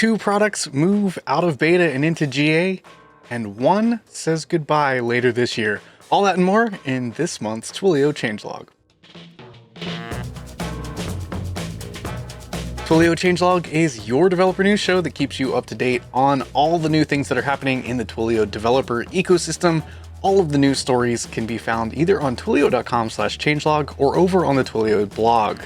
2 products move out of beta and into GA, and 1 says goodbye later this year. All that and more in this month's Twilio Changelog. Twilio Changelog is your developer news show that keeps you up to date on all the new things that are happening in the Twilio developer ecosystem. All of the news stories can be found either on twilio.com/changelog or over on the Twilio blog.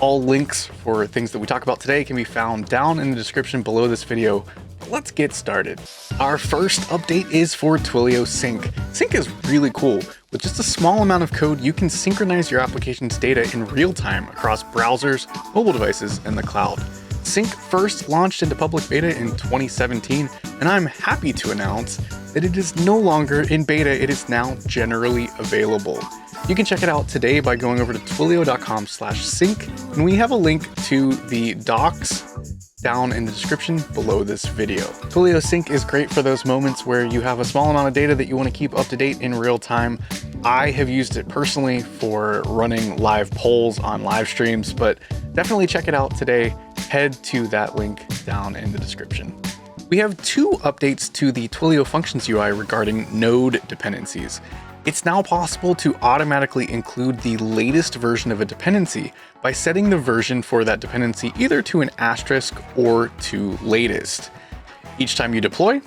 All links for things that we talk about today can be found down in the description below this video. Let's get started. Our first update is for Twilio Sync. Sync is really cool. With just a small amount of code, you can synchronize your application's data in real time across browsers, mobile devices, and the cloud. Sync first launched into public beta in 2017, and I'm happy to announce that it is no longer in beta. It is now generally available. You can check it out today by going over to twilio.com/sync, and we have a link to the docs down in the description below this video. Twilio Sync is great for those moments where you have a small amount of data that you want to keep up to date in real time. I have used it personally for running live polls on live streams, but definitely check it out today. Head to that link down in the description. We have 2 updates to the Twilio Functions UI regarding node dependencies. It's now possible to automatically include the latest version of a dependency by setting the version for that dependency either to an asterisk or to latest. Each time you deploy,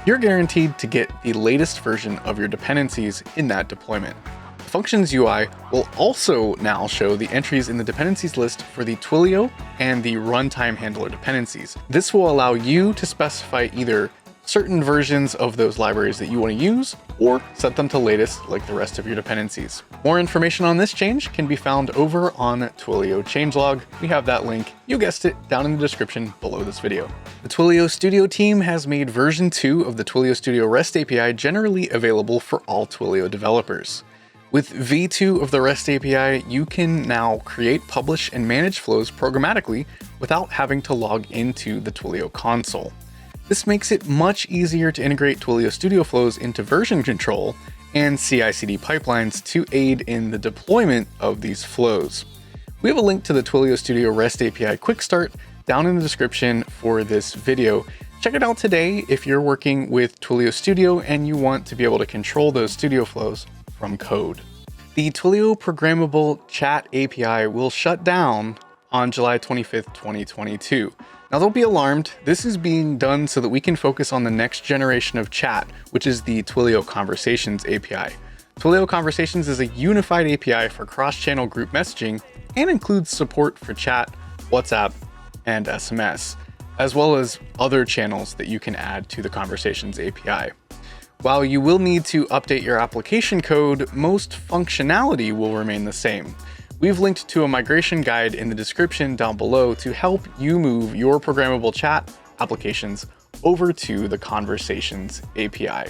you're guaranteed to get the latest version of your dependencies in that deployment. Functions UI will also now show the entries in the dependencies list for the Twilio and the runtime handler dependencies. This will allow you to specify either certain versions of those libraries that you want to use, or set them to latest like the rest of your dependencies. More information on this change can be found over on Twilio Changelog. We have that link, you guessed it, down in the description below this video. The Twilio Studio team has made version 2 of the Twilio Studio REST API generally available for all Twilio developers. With V2 of the REST API, you can now create, publish, and manage flows programmatically without having to log into the Twilio console. This makes it much easier to integrate Twilio Studio flows into version control and CI/CD pipelines to aid in the deployment of these flows. We have a link to the Twilio Studio REST API Quick Start down in the description for this video. Check it out today if you're working with Twilio Studio and you want to be able to control those Studio flows from code. The Twilio Programmable Chat API will shut down on July 25th, 2022. Now don't be alarmed, this is being done so that we can focus on the next generation of chat, which is the Twilio Conversations API. Twilio Conversations is a unified API for cross-channel group messaging and includes support for chat, WhatsApp, and SMS, as well as other channels that you can add to the Conversations API. While you will need to update your application code, most functionality will remain the same. We've linked to a migration guide in the description down below to help you move your programmable chat applications over to the Conversations API.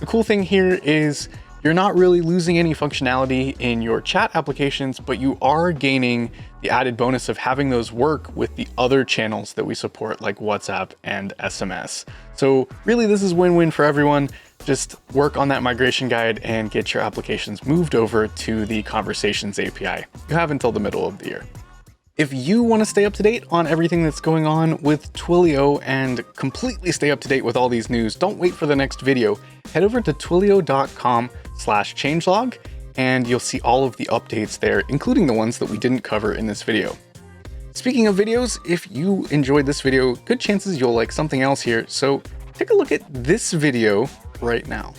The cool thing here is you're not really losing any functionality in your chat applications, but you are gaining the added bonus of having those work with the other channels that we support like WhatsApp and SMS. So really this is win-win for everyone. Just work on that migration guide and get your applications moved over to the Conversations API. You have until the middle of the year. If you want to stay up to date on everything that's going on with Twilio and completely stay up to date with all these news, don't wait for the next video. Head over to twilio.com/changelog and you'll see all of the updates there, including the ones that we didn't cover in this video. Speaking of videos, if you enjoyed this video, good chances you'll like something else here. So take a look at this video right now.